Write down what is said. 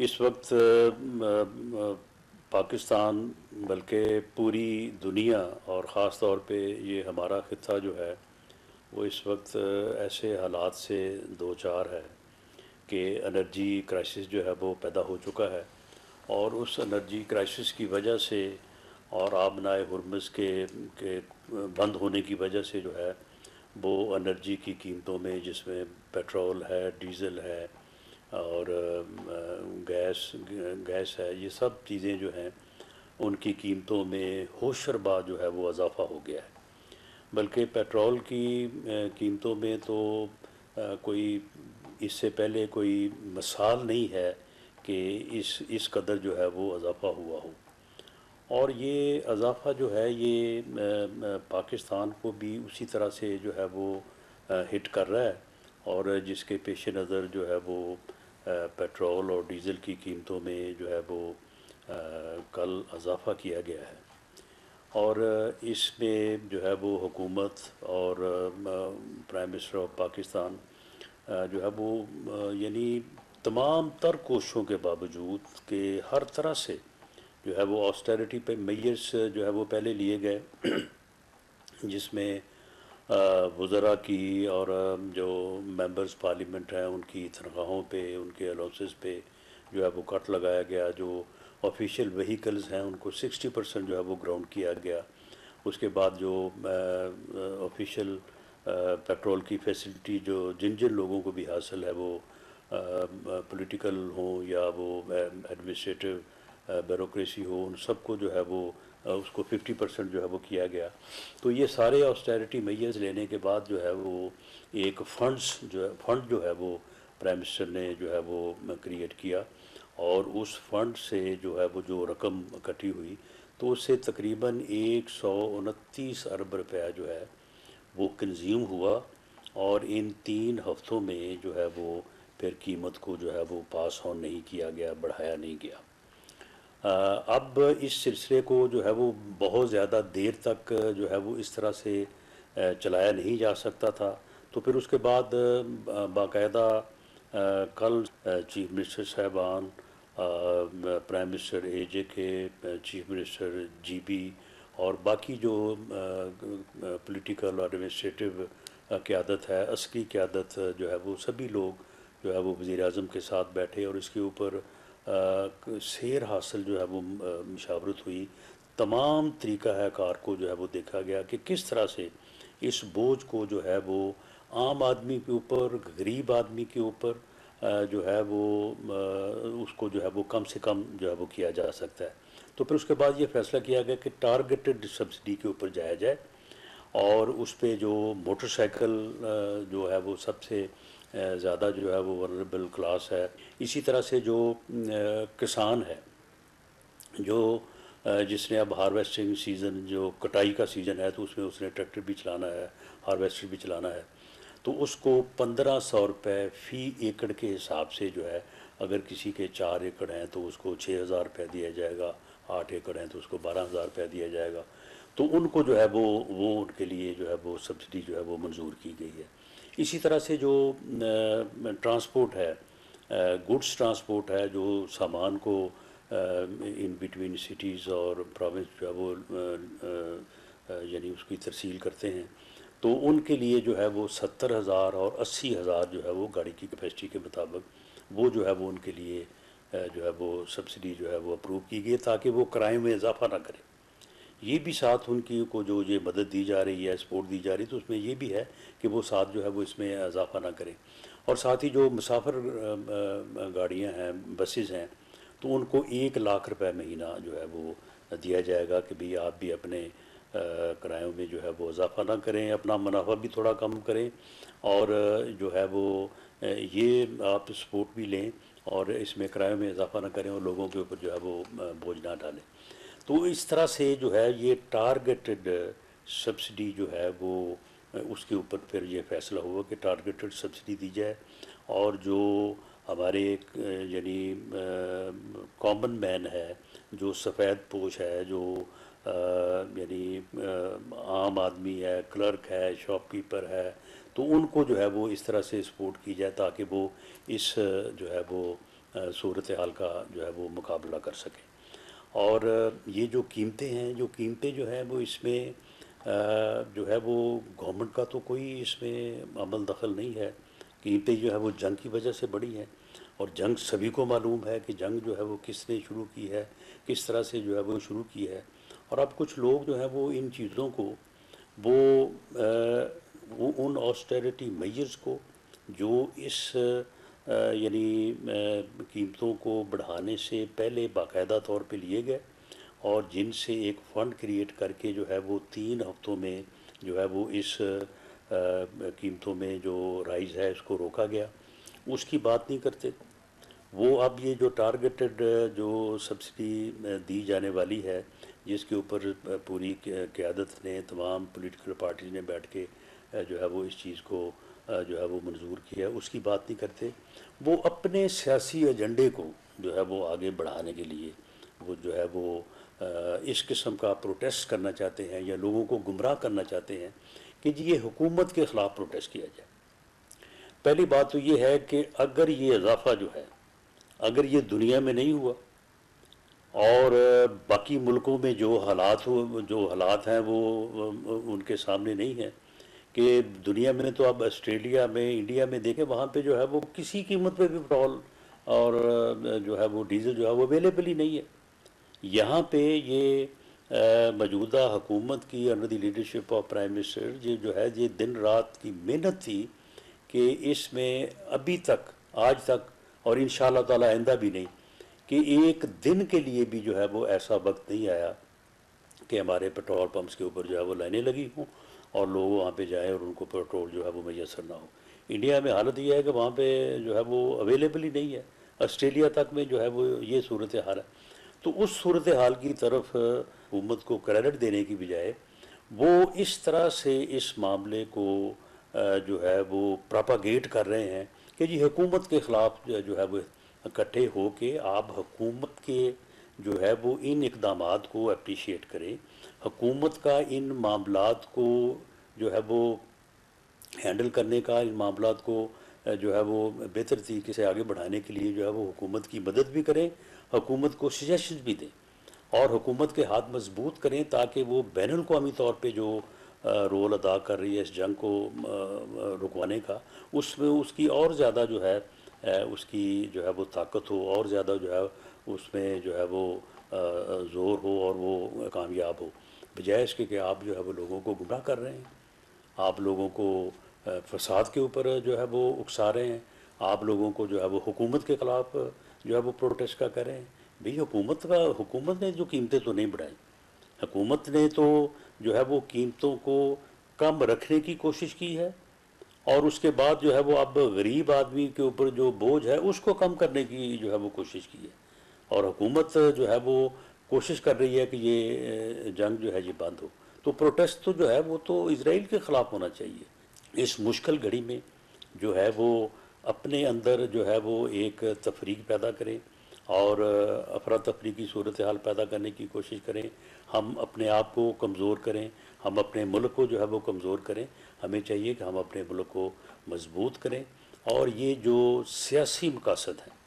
इस वक्त पाकिस्तान बल्कि पूरी दुनिया और ख़ास तौर पे ये हमारा ख़ित्ता जो है वो इस वक्त ऐसे हालात से दो चार है कि एनर्जी क्राइसिस जो है वो पैदा हो चुका है। और उस एनर्जी क्राइसिस की वजह से और आबनाए हुर्मुज़ के बंद होने की वजह से जो है वो एनर्जी की कीमतों में, जिसमें पेट्रोल है, डीज़ल है और गैस है, ये सब चीज़ें जो हैं उनकी कीमतों में होशरबा जो है वो इजाफ़ा हो गया है। बल्कि पेट्रोल की कीमतों में तो कोई इससे पहले कोई मिसाल नहीं है कि इस कदर जो है वो इजाफ़ा हुआ हो। और ये इजाफ़ा जो है ये पाकिस्तान को भी उसी तरह से जो है वो हिट कर रहा है। और जिसके पेश नज़र जो है वो पेट्रोल और डीज़ल की कीमतों में जो है वो कल इजाफ़ा किया गया है। और इसमें जो है वो हुकूमत और प्राइम मिनिस्टर ऑफ पाकिस्तान जो है वो यानी तमाम तर कोशिशों के बावजूद कि हर तरह से जो है वो ऑस्टेरिटी पे मेजर्स जो है वो पहले लिए गए, जिसमें वज़रा की और जो मेंबर्स पार्लियामेंट हैं उनकी तनख्वाहों पे, उनके अलाउंसेस पे जो है वो कट लगाया गया। जो ऑफिशियल व्हीकल्स हैं उनको 60% जो है वो ग्राउंड किया गया। उसके बाद जो ऑफिशियल पेट्रोल की फैसिलिटी जो जिन जिन लोगों को भी हासिल है, वो पॉलिटिकल हो या वो एडमिनिस्ट्रेटिव ब्यूरोक्रेसी हो, उन सबको जो है वो उसको 50% जो है वो किया गया। तो ये सारे ऑस्टेरिटी मेजर्स लेने के बाद जो है वो एक फंड जो है वो प्राइम मिनिस्टर ने जो है वो क्रिएट किया। और उस फंड से जो है वो जो रकम इकट्ठी हुई, तो उससे तकरीबन 129 अरब रुपया जो है वो कंज्यूम हुआ। और इन 3 हफ्तों में जो है वो फिर कीमत को जो है वो पास ऑन नहीं किया गया, बढ़ाया नहीं गया। अब इस सिलसिले को जो है वो बहुत ज़्यादा देर तक जो है वो इस तरह से चलाया नहीं जा सकता था। तो फिर उसके बाद बाकायदा कल चीफ मिनिस्टर साहबान, प्राइम मिनिस्टर एजे के, चीफ मिनिस्टर जीबी और बाकी जो पॉलिटिकल और एडमिनिस्ट्रेटिव क़यादत है, असली क़यादत जो है वो सभी लोग जो है वो वज़ीर आज़म के साथ बैठे और इसके ऊपर शेर हासिल जो है वो मशावरत हुई। तमाम तरीक़ा है कार को जो है वो देखा गया कि किस तरह से इस बोझ को जो है वो आम आदमी के ऊपर, गरीब आदमी के ऊपर जो है वो उसको जो है वो कम से कम जो है वो किया जा सकता है। तो फिर उसके बाद ये फ़ैसला किया गया कि टारगेटेड सब्सिडी के ऊपर जाया जाए। और उस पे जो मोटरसाइकिल जो है वो सबसे ज़्यादा जो है वो वनरेबल क्लास है। इसी तरह से जो किसान है, जो जिसने अब हार्वेस्टिंग सीज़न, जो कटाई का सीज़न है, तो उसमें उसने ट्रैक्टर भी चलाना है, हार्वेस्टर भी चलाना है, तो उसको 1500 रुपये फ़ी एकड़ के हिसाब से जो है, अगर किसी के 4 एकड़ हैं तो उसको 6000 रुपये दिया जाएगा, 8 एकड़ हैं तो उसको 12000 रुपये दिया जाएगा। तो उनको जो है वो उनके लिए जो है वो सब्सिडी जो है वो मंजूर की गई है। इसी तरह से जो ट्रांसपोर्ट है, गुड्स ट्रांसपोर्ट है, जो सामान को इन बिटवीन सिटीज़ और प्रोविंस जो है वो यानी उसकी तरसील करते हैं, तो उनके लिए जो है वो 70,000 और 80,000 जो है वो गाड़ी की कैपेसिटी के मुताबिक वो जो है वो उनके लिए जो है वो सब्सिडी जो है वो अप्रूव की गई, ताकि वो किराए में इजाफा ना करें। ये भी साथ उनकी को जो ये मदद दी जा रही है, सपोर्ट दी जा रही है, तो उसमें ये भी है कि वो साथ जो है वो इसमें इजाफा ना करें। और साथ ही जो मुसाफिर गाड़ियाँ हैं, बसेस हैं, तो उनको 1 लाख रुपए महीना जो है वो दिया जाएगा कि भाई आप भी अपने किरायों में जो है वो इजाफा ना करें, अपना मुनाफा भी थोड़ा कम करें और जो है वो ये आप सपोर्ट भी लें और इसमें किरायों में इजाफा ना करें और लोगों के ऊपर जो है वो बोझ ना डालें। तो इस तरह से जो है ये टारगेटेड सब्सिडी जो है वो उसके ऊपर फिर ये फ़ैसला हुआ कि टारगेटेड सब्सिडी दी जाए। और जो हमारे यानी कॉमन मैन है, जो सफ़ेद पोश है, जो यानी आम आदमी है, क्लर्क है, शॉपकीपर है, तो उनको जो है वो इस तरह से सपोर्ट की जाए ताकि वो इस जो है वो सूरत हाल का जो है वो मुकाबला कर सकें। और ये जो कीमतें हैं, जो कीमतें जो हैं वो इसमें जो है वो गवर्नमेंट का तो कोई इसमें अमल दखल नहीं है। कीमतें जो है वो जंग की वजह से बढ़ी हैं, और जंग सभी को मालूम है कि जंग जो है वो किसने शुरू की है, किस तरह से जो है वो शुरू की है। और अब कुछ लोग जो हैं वो इन चीज़ों को वो उन ऑस्टेरिटी मेजर्स को जो इस यानी कीमतों को बढ़ाने से पहले बाकायदा तौर पे लिए गए, और जिनसे एक फ़ंड क्रिएट करके जो है वो 3 हफ्तों में जो है वो इस कीमतों में जो राइज़ है इसको रोका गया, उसकी बात नहीं करते। वो अब ये जो टारगेटेड जो सब्सिडी दी जाने वाली है, जिसके ऊपर पूरी क़यादत ने, तमाम पॉलिटिकल पार्टीज़ ने बैठ के जो है वो इस चीज़ को जो है वो मंजूर किया, उसकी बात नहीं करते। वो अपने सियासी एजेंडे को जो है वो आगे बढ़ाने के लिए वो जो है वो इस किस्म का प्रोटेस्ट करना चाहते हैं, या लोगों को गुमराह करना चाहते हैं कि जी ये हुकूमत के ख़िलाफ़ प्रोटेस्ट किया जाए। पहली बात तो ये है कि अगर ये इजाफ़ा जो है, अगर ये दुनिया में नहीं हुआ और बाकी मुल्कों में जो हालात हैं वो उनके सामने नहीं है, कि दुनिया में तो अब ऑस्ट्रेलिया में, इंडिया में देखें, वहाँ पे जो है वो किसी कीमत पे भी पेट्रोल और जो है वो डीज़ल जो है वो अवेलेबल ही नहीं है। यहाँ पे ये मौजूदा हुकूमत की under the leadership of prime minister ये जो है ये दिन रात की मेहनत थी कि इसमें अभी तक, आज तक, और इंशाअल्लाह ताला आइंदा भी नहीं, कि एक दिन के लिए भी जो है वो ऐसा वक्त नहीं आया कि हमारे पेट्रोल पंप्स के ऊपर जो है वो लाइनें लगी हों और लोग वहाँ पे जाएं और उनको पेट्रोल जो है वो मैसर ना हो। इंडिया में हालत यह है कि वहाँ पे जो है वो अवेलेबल ही नहीं है। ऑस्ट्रेलिया तक में जो है वो ये सूरत हाल है। तो उस सूरत हाल की तरफ हुकूमत को क्रेडिट देने की बजाय वो इस तरह से इस मामले को जो है वो प्रोपागेट कर रहे हैं कि जी हुकूमत के ख़िलाफ़ जो है वो इकट्ठे हो के आप हुकूमत के जो है वो इन इक़दामात को अप्रिशिएट करें, हुकूमत का इन मामलात को जो है वो हैंडल करने का, इन मामलात को जो है वो बेहतर तरीके से आगे बढ़ाने के लिए जो है वो हुकूमत की मदद भी करें, हुकूमत को सजेशन भी दें, और हुकूमत के हाथ मजबूत करें ताकि वो बैनुल अक़वामी तौर पे जो रोल अदा कर रही है इस जंग को रुकवाने का, उसमें उसकी और ज़्यादा जो है उसकी जो है वो ताकत हो, और ज़्यादा जो है उसमें जो है वो ज़ोर हो और वो कामयाब हो। बजाय इसके कि आप जो है वो लोगों को गुमराह कर रहे हैं, आप लोगों को फसाद के ऊपर जो है वो उकसा रहे हैं, आप लोगों को जो है वो हुकूमत के ख़िलाफ़ जो है वो प्रोटेस्ट का कर रहे हैं। भाई हुकूमत ने जो कीमतें तो नहीं बढ़ाई, हुकूमत ने तो जो है वो कीमतों को कम रखने की कोशिश की है, और उसके बाद जो है वो अब गरीब आदमी के ऊपर जो बोझ है उसको कम करने की जो है वो कोशिश की है। और हुकूमत जो है वो कोशिश कर रही है कि ये जंग जो है ये बंद हो। तो प्रोटेस्ट तो जो है वो तो इजराइल के ख़िलाफ़ होना चाहिए। इस मुश्किल घड़ी में जो है वो अपने अंदर जो है वो एक तफरीक पैदा करें और अफरा तफरी की सूरत हाल पैदा करने की कोशिश करें। हम अपने आप को कमज़ोर करें, हम अपने मुल्क को जो है वो कमज़ोर करें। हमें चाहिए कि हम अपने मुल्क को मजबूत करें, और ये जो सियासी मकासद हैं